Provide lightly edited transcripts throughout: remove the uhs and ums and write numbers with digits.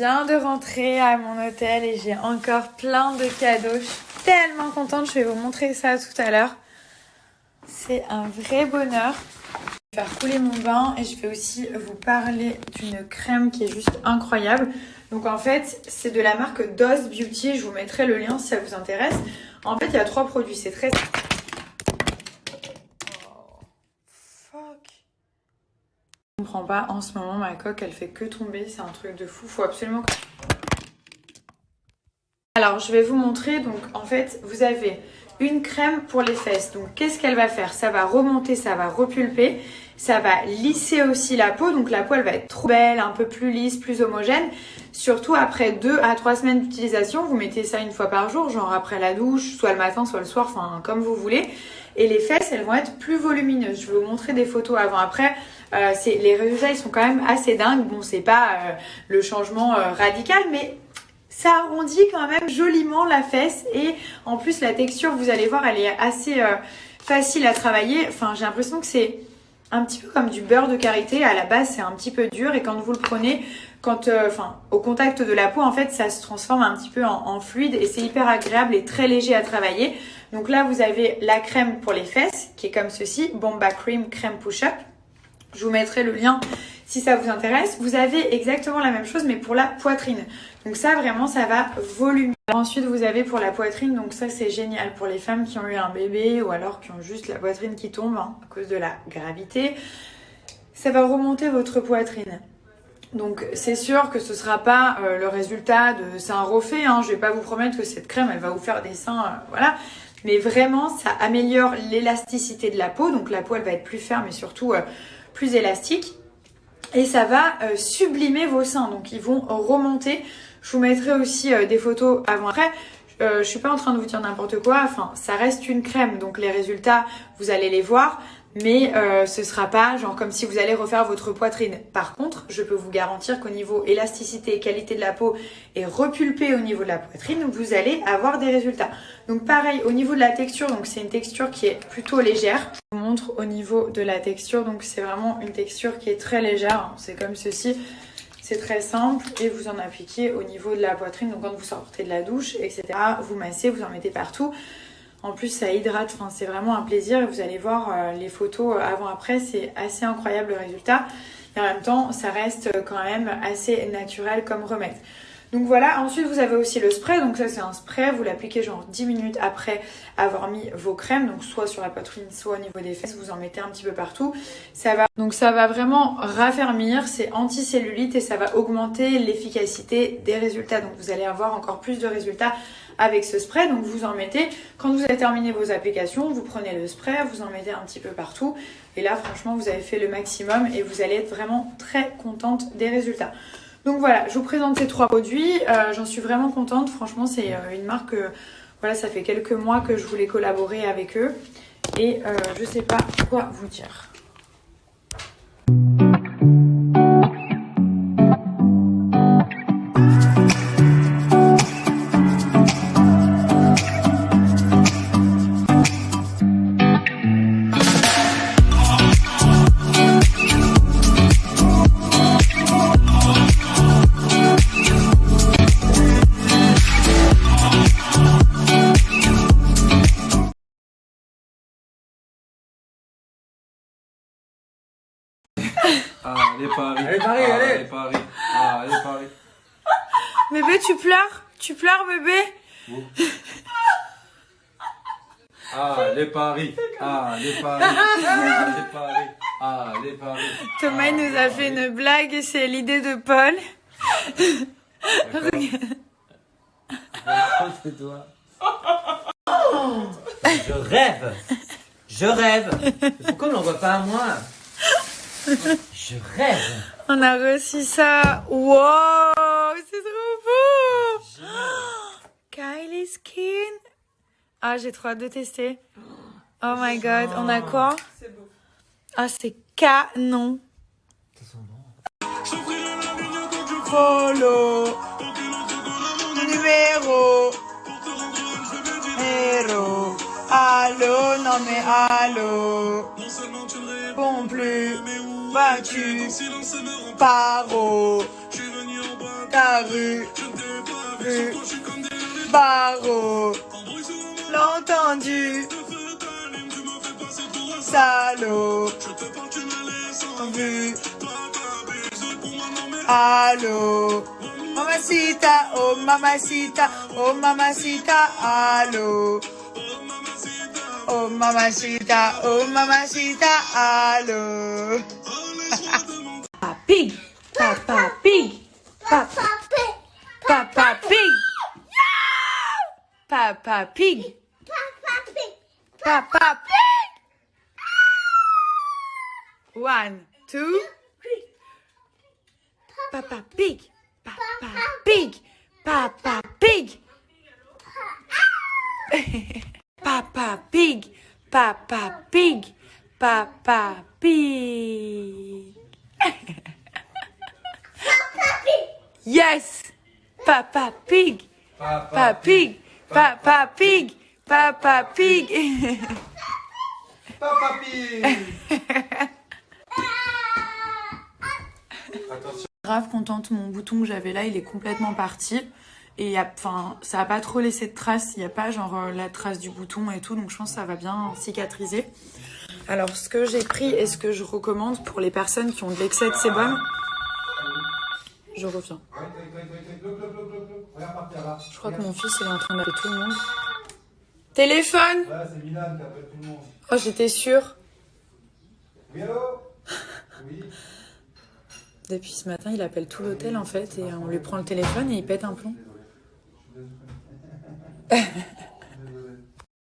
Je viens de rentrer à mon hôtel et j'ai encore plein de cadeaux. Je suis tellement contente, je vais vous montrer ça tout à l'heure. C'est un vrai bonheur. Je vais faire couler mon bain et je vais aussi vous parler d'une crème qui est juste incroyable. Donc en fait, c'est de la marque Dose Beauty. Je vous mettrai le lien si ça vous intéresse. En fait, il y a 3 produits. C'est très... Oh, fuck. Je comprends pas. En ce moment, ma coque, elle fait que tomber. C'est un truc de fou. Faut absolument... Alors, je vais vous montrer. Donc, en fait, vous avez une crème pour les fesses. Donc, qu'est-ce qu'elle va faire? Ça va remonter, ça va repulper. Ça va lisser aussi la peau. Donc, la peau, elle va être trop belle, un peu plus lisse, plus homogène. Surtout après 2 à 3 semaines d'utilisation. Vous mettez ça une fois par jour, genre après la douche, soit le matin, soit le soir, enfin, comme vous voulez. Et les fesses, elles vont être plus volumineuses. Je vais vous montrer des photos avant-après. Les résultats, ils sont quand même assez dingues. Bon, c'est pas le changement radical, mais... ça arrondit quand même joliment la fesse et en plus la texture, vous allez voir, elle est assez facile à travailler. Enfin, j'ai l'impression que c'est un petit peu comme du beurre de karité. À la base, c'est un petit peu dur et quand vous le prenez, au contact de la peau, en fait, ça se transforme un petit peu en fluide et c'est hyper agréable et très léger à travailler. Donc là, vous avez la crème pour les fesses qui est comme ceci, Bomba Cream Crème Push-Up. Je vous mettrai le lien si ça vous intéresse. Vous avez exactement la même chose mais pour la poitrine. Donc ça vraiment ça va volumer. Ensuite vous avez pour la poitrine, donc ça c'est génial pour les femmes qui ont eu un bébé ou alors qui ont juste la poitrine qui tombe à cause de la gravité. Ça va remonter votre poitrine. Donc c'est sûr que ce sera pas le résultat de seins refaits. Je vais pas vous promettre que cette crème elle va vous faire des seins, voilà. Mais vraiment ça améliore l'élasticité de la peau. Donc la peau elle va être plus ferme et surtout plus élastique. Et ça va sublimer vos seins, donc ils vont remonter. Je vous mettrai aussi des photos avant-après. Je suis pas en train de vous dire n'importe quoi, enfin ça reste une crème, donc les résultats vous allez les voir, mais ce sera pas genre comme si vous allez refaire votre poitrine. Par contre, je peux vous garantir qu'au niveau élasticité et qualité de la peau et repulpé au niveau de la poitrine, vous allez avoir des résultats. Donc pareil au niveau de la texture, donc c'est une texture qui est plutôt légère. Je vous montre au niveau de la texture, donc c'est vraiment une texture qui est très légère, c'est comme ceci. C'est très simple et vous en appliquez au niveau de la poitrine. Donc quand vous sortez de la douche, etc., vous massez, vous en mettez partout. En plus, ça hydrate. Enfin, c'est vraiment un plaisir. Et vous allez voir les photos avant-après. C'est assez incroyable le résultat. Et en même temps, ça reste quand même assez naturel comme remède. Donc voilà, ensuite vous avez aussi le spray, donc ça c'est un spray, vous l'appliquez genre 10 minutes après avoir mis vos crèmes, donc soit sur la poitrine, soit au niveau des fesses, vous en mettez un petit peu partout. Donc ça va vraiment raffermir, c'est anticellulite et ça va augmenter l'efficacité des résultats. Donc vous allez avoir encore plus de résultats avec ce spray, donc vous en mettez, quand vous avez terminé vos applications, vous prenez le spray, vous en mettez un petit peu partout. Et là franchement vous avez fait le maximum et vous allez être vraiment très contente des résultats. Donc voilà, je vous présente ces 3 produits, j'en suis vraiment contente, franchement c'est une marque, voilà ça fait quelques mois que je voulais collaborer avec eux et je sais pas quoi vous dire. Ah, allez Paris. Allez Paris, ah, allez. Allez Paris. Ah, allez Paris. Bébé, tu pleures? Tu pleures bébé? Ah, allez Paris. Ah, allez Paris. Ah, allez Paris. Ah, allez Paris. Thomas il nous a fait une blague et c'est l'idée de Paul. C'est toi. Je rêve. Je rêve. Pourquoi on n'en voit pas à moi? Je rêve. On a reçu ça. Wow, c'est trop beau. Kylie Skin. Ah, j'ai trop hâte de tester. Oh my god, on a quoi? C'est beau. Ah, c'est canon. Ça sent bon. Follow. Numéro. Héros. Allô, non mais allô. Bon plus. Vas-tu. Paro. ta rue, barreau, l'entendu, salaud, vu, allô, mamacita, oh mamacita, oh mamacita, allô, oh mamacita, oh mamacita, allô. Papa Pig, Papa Pig, Papa Pig, Papa Pig, Papa Pig, Papa Pig. 1, 2, Papa Pig, Papa Pig, Papa Pig, Papa Pig, Papa Pig, Papa Pig. Yes, Papa Pig, Papa Pig, Papa Pig, Papa Pig. Papa Pig. Attention. Grave contente, mon bouton que j'avais là, il est complètement parti. Et enfin, ça n'a pas trop laissé de traces, il n'y a pas genre la trace du bouton et tout, donc je pense que ça va bien cicatriser. Alors ce que j'ai pris et ce que je recommande pour les personnes qui ont de l'excès de sébum, je reviens. Je crois que mon fils il est en train d'appeler tout le monde. Téléphone! Ouais, c'est Milan qui appelle tout le monde. Oh, j'étais sûre. Oui, allô? Oui. Depuis ce matin, il appelle tout l'hôtel en fait et on lui prend le téléphone et il pète un plomb.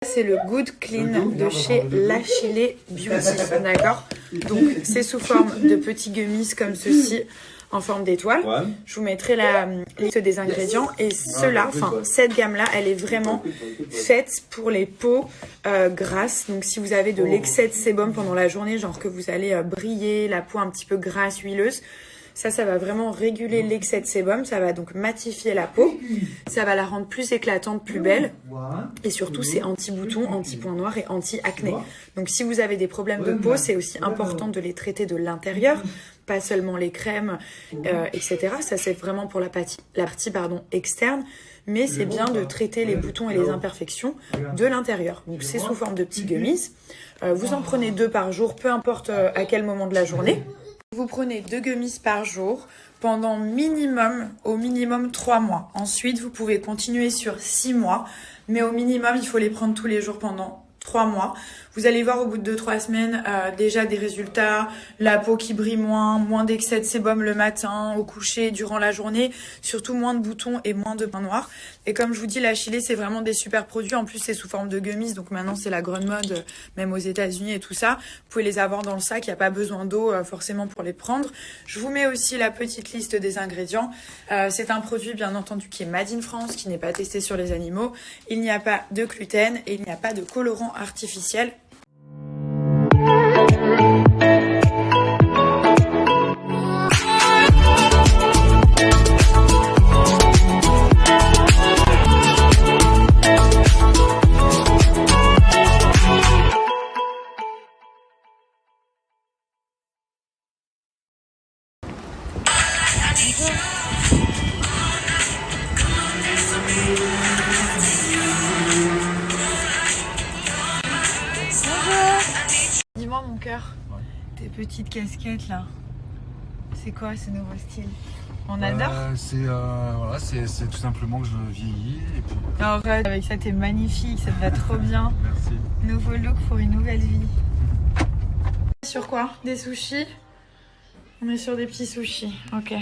C'est le Good Clean de chez L'Achillée Beauty, d'accord? Donc c'est sous forme de petits gummies comme ceci, en forme d'étoile. Ouais. Je vous mettrai la liste des ingrédients et cela, enfin cette gamme-là, elle est vraiment faite pour les peaux grasses. Donc si vous avez de l'excès de sébum pendant la journée, genre que vous allez briller, la peau un petit peu grasse, huileuse, ça va vraiment réguler l'excès de sébum, ça va donc matifier la peau, ça va la rendre plus éclatante, plus belle, et surtout c'est anti-boutons, anti-points noirs et anti-acné. Donc si vous avez des problèmes de peau, c'est aussi important de les traiter de l'intérieur, pas seulement les crèmes, etc. Ça c'est vraiment pour la partie externe, mais c'est bien de traiter les boutons et les imperfections de l'intérieur. Donc c'est sous forme de petits gummies. Vous en prenez 2 par jour, peu importe à quel moment de la journée. Vous prenez 2 gummies par jour pendant au minimum 3 mois. Ensuite, vous pouvez continuer sur 6 mois, mais au minimum, il faut les prendre tous les jours pendant 3 mois. Vous allez voir au bout de 2-3 semaines déjà des résultats, la peau qui brille moins d'excès de sébum le matin, au coucher, durant la journée, surtout moins de boutons et moins de points noirs. Et comme je vous dis, l'Achillée, c'est vraiment des super produits. En plus, c'est sous forme de gummies, donc maintenant c'est la grande mode, même aux États-Unis et tout ça. Vous pouvez les avoir dans le sac, il n'y a pas besoin d'eau forcément pour les prendre. Je vous mets aussi la petite liste des ingrédients. C'est un produit bien entendu qui est made in France, qui n'est pas testé sur les animaux. Il n'y a pas de gluten et il n'y a pas de colorant artificiel. Dis-moi mon cœur, tes petites casquettes là, c'est quoi ce nouveau style? On adore. C'est tout simplement que je vieillis et puis. Arrête, avec ça t'es magnifique, ça te va trop bien. Merci. Nouveau look pour une nouvelle vie. Sur quoi? Des sushis? On est sur des petits sushis, ok.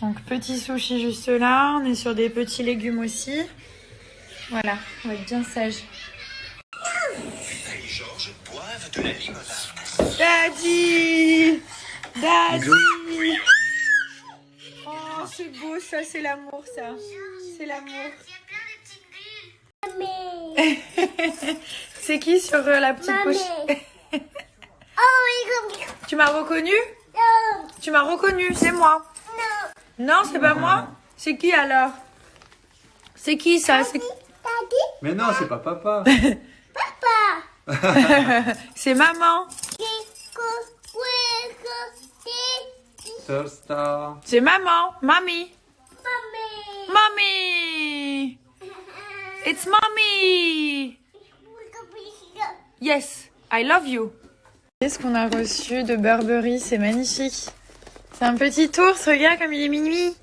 Donc petits sushis juste là, on est sur des petits légumes aussi. Voilà, on va être bien sage. Georges boivent de la limonade. Daddy! Daddy! Oh, c'est beau ça, c'est l'amour ça. C'est l'amour. C'est qui sur la petite poche? Tu m'as reconnu? Tu m'as reconnu, c'est moi. Non, c'est pas moi. C'est qui alors? C'est qui ça? Mais non, c'est pas papa. C'est maman. Star. C'est maman, mamie. Mommy! It's mommy! Yes, I love you. Qu'est-ce qu'on a reçu de Burberry? C'est magnifique. C'est un petit ours, regarde comme il est mini.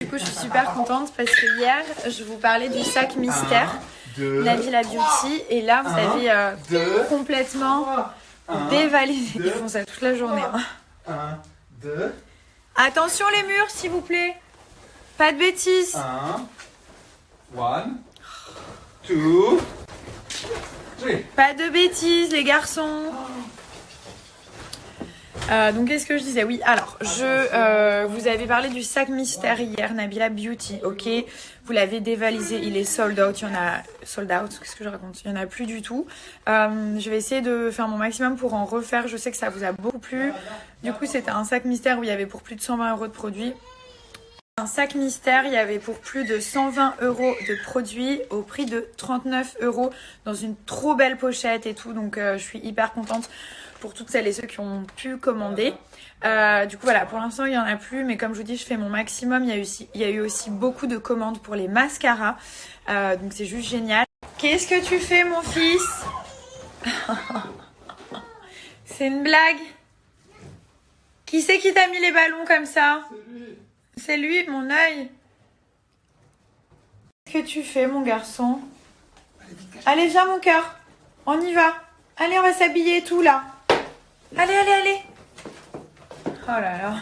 Du coup, je suis super contente parce que hier, je vous parlais du sac mystère Nabila Beauty. Et là, vous avez complètement dévalisé. Ils font ça toute la journée. Hein. 1, 2, Attention les murs, s'il vous plaît. Pas de bêtises. 1, 2, 3. Pas de bêtises, les garçons. Donc qu'est-ce que je disais? Oui, alors je vous avais parlé du sac mystère hier, Nabila Beauty, ok. Vous l'avez dévalisé, il est sold out. Il y en a sold out. Qu'est-ce que je raconte? Il y en a plus du tout. Je vais essayer de faire mon maximum pour en refaire. Je sais que ça vous a beaucoup plu. Du coup, c'était un sac mystère où il y avait pour plus de 120 € de produits. Un sac mystère, il y avait pour plus de 120 € de produits au prix de 39 € dans une trop belle pochette et tout. Donc je suis hyper contente pour toutes celles et ceux qui ont pu commander. Du coup voilà, pour l'instant il n'y en a plus, mais comme je vous dis, je fais mon maximum. Il y a eu aussi beaucoup de commandes pour les mascaras, donc c'est juste génial. Qu'est-ce que tu fais mon fils? C'est une blague? Qui c'est qui t'a mis les ballons comme ça? C'est lui, mon œil. Qu'est-ce que tu fais mon garçon? Allez viens mon cœur, on y va. Allez on va s'habiller et tout là. Allez, allez, allez. Oh là là.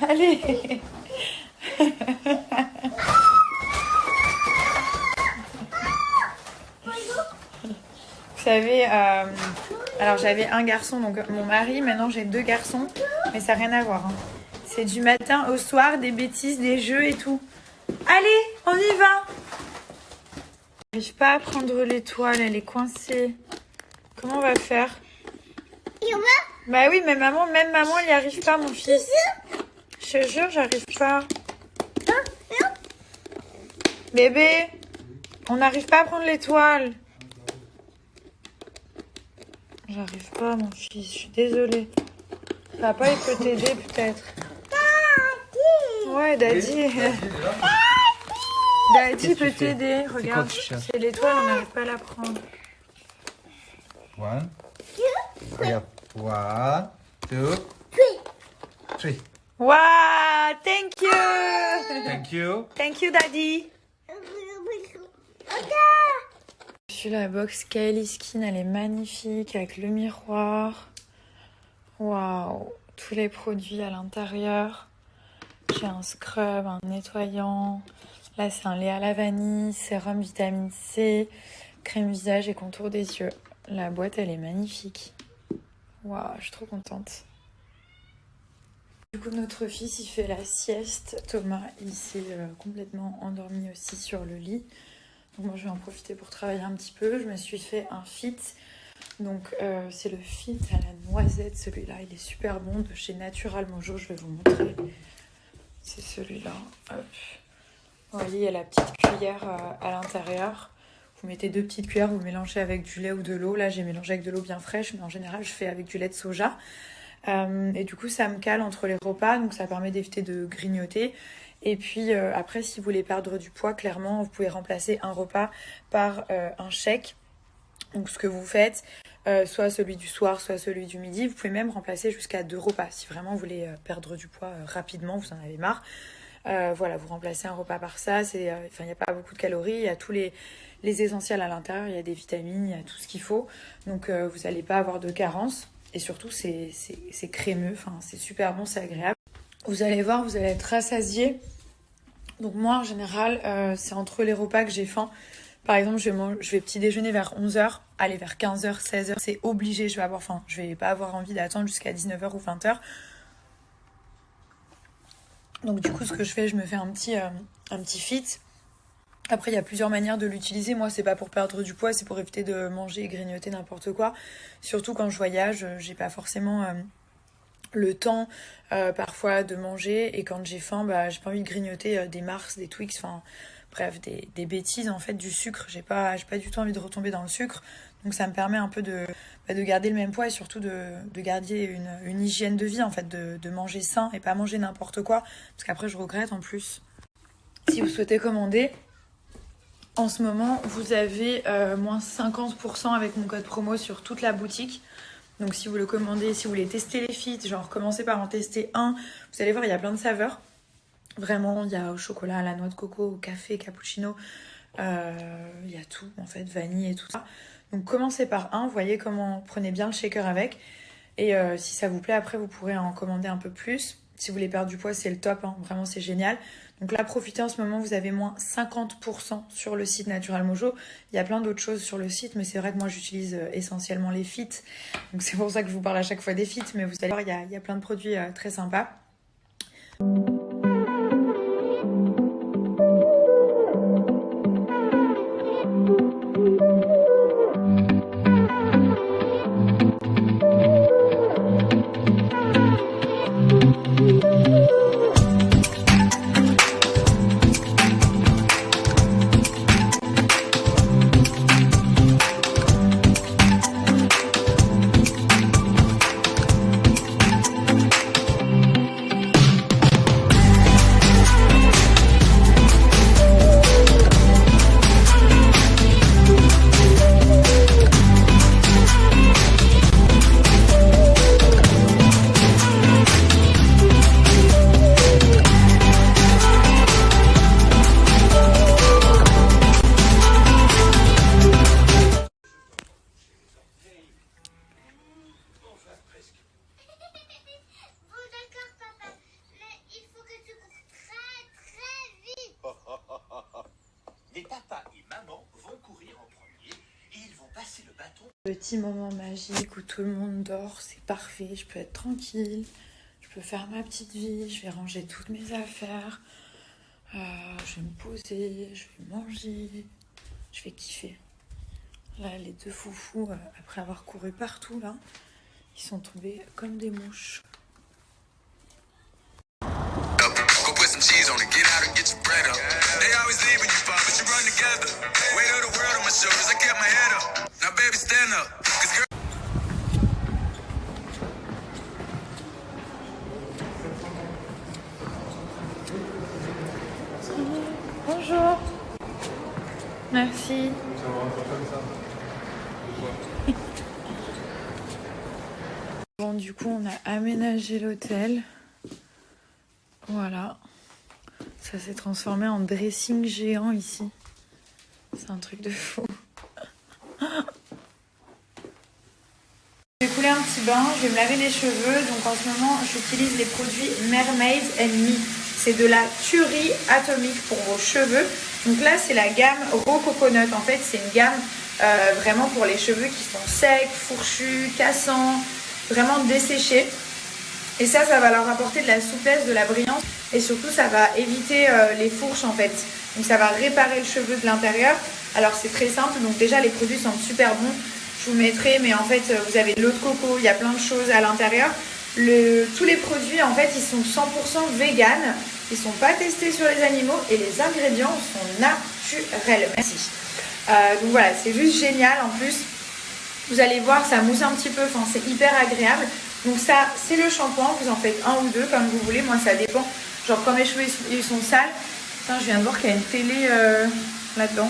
Allez. Vous savez, alors j'avais un garçon, donc mon mari, maintenant j'ai 2 garçons, mais ça n'a rien à voir. Hein. C'est du matin au soir, des bêtises, des jeux et tout. Allez, on y va. J'arrive pas à prendre l'étoile, elle est coincée. Comment on va faire? Bah oui, mais même maman, elle n'y arrive pas, mon fils. Je te jure, j'arrive pas. Bébé, on n'arrive pas à prendre l'étoile. J'arrive pas, mon fils, je suis désolée. Papa, il peut t'aider peut-être. Ouais, Daddy. Daddy peut t'aider. Regarde, c'est l'étoile, on n'arrive pas à la prendre. 1. Regarde. 1, 2, 3. Wow, thank you. Thank you. Thank you, Daddy. Je suis la box Kylie Skin, elle est magnifique avec le miroir. Waouh, tous les produits à l'intérieur. J'ai un scrub, un nettoyant. Là, c'est un lait à la vanille, sérum vitamine C, crème visage et contour des yeux. La boîte, elle est magnifique. Waouh, je suis trop contente. Du coup, notre fils, il fait la sieste. Thomas, il s'est complètement endormi aussi sur le lit. Donc moi, je vais en profiter pour travailler un petit peu. Je me suis fait un fit. Donc, c'est le fit à la noisette. Celui-là, il est super bon. De chez Natural Mojo, je vais vous montrer. C'est celui-là. Hop. Vous voyez, il y a la petite cuillère à l'intérieur. Vous mettez 2 petites cuillères, vous mélangez avec du lait ou de l'eau. Là, j'ai mélangé avec de l'eau bien fraîche, mais en général, je fais avec du lait de soja. Et du coup, ça me cale entre les repas, donc ça permet d'éviter de grignoter. Et puis après, si vous voulez perdre du poids, clairement, vous pouvez remplacer un repas par un shake. Donc ce que vous faites, soit celui du soir, soit celui du midi. Vous pouvez même remplacer jusqu'à 2 repas. Si vraiment vous voulez perdre du poids rapidement, vous en avez marre. Voilà, vous remplacez un repas par ça. Il n'y a pas beaucoup de calories, il y a tous les essentiels à l'intérieur, il y a des vitamines, il y a tout ce qu'il faut. Donc vous n'allez pas avoir de carence. Et surtout, c'est crémeux, c'est super bon, c'est agréable. Vous allez voir, vous allez être rassasié. Donc moi, en général, c'est entre les repas que j'ai faim. Par exemple, je vais petit déjeuner vers 11h, aller vers 15h, 16h. C'est obligé, je vais avoir faim. Je vais pas avoir envie d'attendre jusqu'à 19h ou 20h. Donc du coup, ce que je fais, je me fais un petit fit. Après, il y a plusieurs manières de l'utiliser. Moi, c'est pas pour perdre du poids, c'est pour éviter de manger et grignoter n'importe quoi. Surtout quand je voyage, j'ai pas forcément le temps parfois de manger. Et quand j'ai faim, j'ai pas envie de grignoter des Mars, des Twix. bref, des bêtises en fait, du sucre. J'ai pas du tout envie de retomber dans le sucre. Donc ça me permet un peu de garder le même poids et surtout de garder une hygiène de vie en fait, de manger sain et pas manger n'importe quoi. Parce qu'après je regrette en plus. Si vous souhaitez commander, en ce moment vous avez moins 50% avec mon code promo sur toute la boutique. Donc si vous le commandez, si vous voulez tester les feats, genre commencez par en tester un. Vous allez voir, il y a plein de saveurs. Vraiment, il y a au chocolat, à la noix de coco, au café, cappuccino. Il y a tout en fait, vanille et tout ça. Donc commencez par un, voyez comment, prenez bien le shaker avec. Et si ça vous plaît, après vous pourrez en commander un peu plus. Si vous voulez perdre du poids, c'est le top, hein. Vraiment c'est génial. Donc là, profitez en ce moment, vous avez moins 50% sur le site Natural Mojo. Il y a plein d'autres choses sur le site, mais c'est vrai que moi j'utilise essentiellement les feats. Donc c'est pour ça que je vous parle à chaque fois des feats, mais vous allez voir, il y a plein de produits très sympas. Petit moment magique où tout le monde dort, c'est parfait, je peux être tranquille, je peux faire ma petite vie, je vais ranger toutes mes affaires, je vais me poser, je vais manger, je vais kiffer. Là, les deux foufous, après avoir couru partout, là, ils sont tombés comme des mouches. Bonjour. Merci. Bon, du coup, on a aménagé l'hôtel. Voilà. Ça s'est transformé en dressing géant ici. C'est un truc de fou. Je vais couler un petit bain, je vais me laver les cheveux. Donc en ce moment, j'utilise les produits Mermaid & Me. C'est de la tuerie atomique pour vos cheveux. Donc là, c'est la gamme Raw Coconut. En fait, c'est une gamme vraiment pour les cheveux qui sont secs, fourchus, cassants, vraiment desséchés. Et ça va leur apporter de la souplesse, de la brillance. Et surtout, ça va éviter les fourches en fait. Donc ça va réparer le cheveu de l'intérieur. Alors c'est très simple. Donc déjà, les produits sentent super bons. Je vous mettrai, mais en fait, vous avez de l'eau de coco. Il y a plein de choses à l'intérieur. Tous les produits, en fait, ils sont 100% vegan. Ils ne sont pas testés sur les animaux. Et les ingrédients sont naturels. Merci. Donc voilà, c'est juste génial. En plus, vous allez voir, ça mousse un petit peu. Enfin, c'est hyper agréable. Donc ça, c'est le shampoing, vous en faites un ou deux comme vous voulez, moi ça dépend. Genre quand mes cheveux ils sont sales, putain, je viens de voir qu'il y a une télé là-dedans.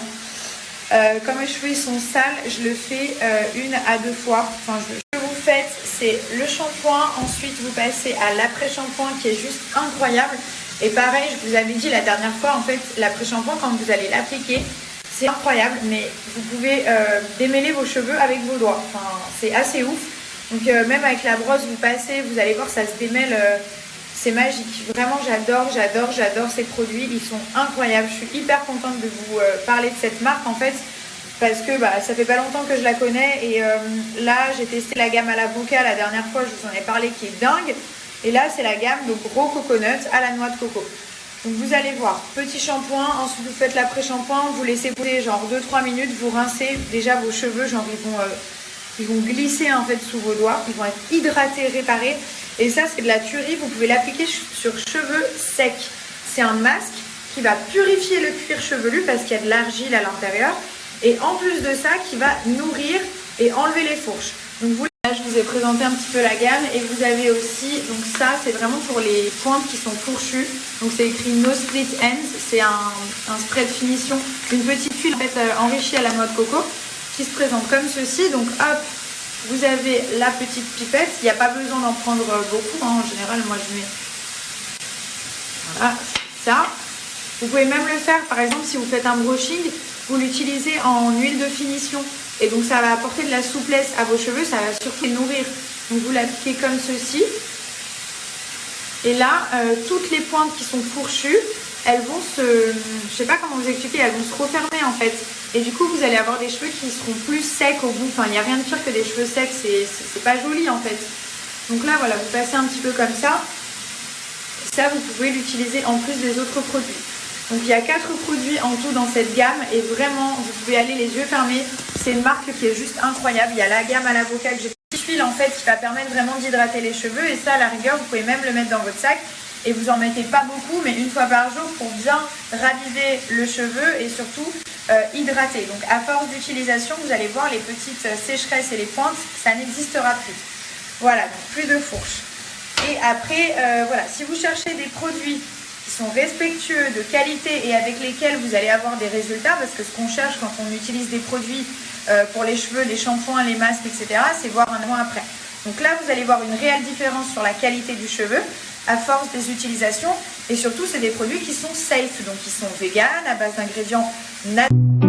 Quand mes cheveux ils sont sales, je le fais 1 à 2 fois. Enfin, ce que vous faites, c'est le shampoing, ensuite vous passez à l'après-shampoing qui est juste incroyable. Et pareil, je vous avais dit la dernière fois, en fait, l'après-shampoing, quand vous allez l'appliquer, c'est incroyable, mais vous pouvez démêler vos cheveux avec vos doigts. Enfin, c'est assez ouf. Donc même avec la brosse, vous passez, vous allez voir, ça se démêle, c'est magique. Vraiment, j'adore ces produits, ils sont incroyables. Je suis hyper contente de vous parler de cette marque en fait, parce que ça fait pas longtemps que je la connais. Et là, j'ai testé la gamme à l'avocat la dernière fois, je vous en ai parlé, qui est dingue. Et là, c'est la gamme donc Raw Coconut à la noix de coco. Donc vous allez voir, petit shampoing, ensuite vous faites l'après-shampoing, vous laissez poser genre 2-3 minutes, vous rincez déjà vos cheveux, genre ils vont glisser en fait sous vos doigts, ils vont être hydratés, réparés. Et ça, c'est de la tuerie, vous pouvez l'appliquer sur cheveux secs. C'est un masque qui va purifier le cuir chevelu parce qu'il y a de l'argile à l'intérieur. Et en plus de ça, qui va nourrir et enlever les fourches. Donc vous, là, je vous ai présenté un petit peu la gamme. Et vous avez aussi, donc ça, c'est vraiment pour les pointes qui sont fourchues. Donc c'est écrit No Split Ends. C'est un spray de finition, une petite huile en fait, enrichie à la noix de coco qui se présente comme ceci. Donc hop, vous avez la petite pipette. Il n'y a pas besoin d'en prendre beaucoup. Hein. En général, moi je mets... Voilà, ça. Vous pouvez même le faire, par exemple, si vous faites un brushing, vous l'utilisez en huile de finition. Et donc, ça va apporter de la souplesse à vos cheveux, ça va surtout les nourrir. Donc, vous l'appliquez comme ceci. Et là, toutes les pointes qui sont fourchues, elles vont se... Je sais pas comment vous expliquer, elles vont se refermer en fait. Et du coup, vous allez avoir des cheveux qui seront plus secs au bout. Enfin, il n'y a rien de pire que des cheveux secs, c'est pas joli en fait. Donc là, voilà, vous passez un petit peu comme ça. Ça, vous pouvez l'utiliser en plus des autres produits. Donc il y a 4 produits en tout dans cette gamme et vraiment vous pouvez aller les yeux fermés. C'est une marque qui est juste incroyable. Il y a la gamme à l'avocat que j'ai une huile en fait qui va permettre vraiment d'hydrater les cheveux et ça à la rigueur vous pouvez même le mettre dans votre sac et vous en mettez pas beaucoup mais une fois par jour pour bien raviver le cheveu et surtout hydrater. Donc à force d'utilisation vous allez voir les petites sécheresses et les pointes ça n'existera plus. Voilà, donc plus de fourches. Et après voilà, si vous cherchez des produits qui sont respectueux de qualité et avec lesquels vous allez avoir des résultats parce que ce qu'on cherche quand on utilise des produits pour les cheveux, les shampoings, les masques, etc. c'est voir un avant après. Donc là vous allez voir une réelle différence sur la qualité du cheveu à force des utilisations et surtout c'est des produits qui sont safe, donc qui sont vegan à base d'ingrédients naturels.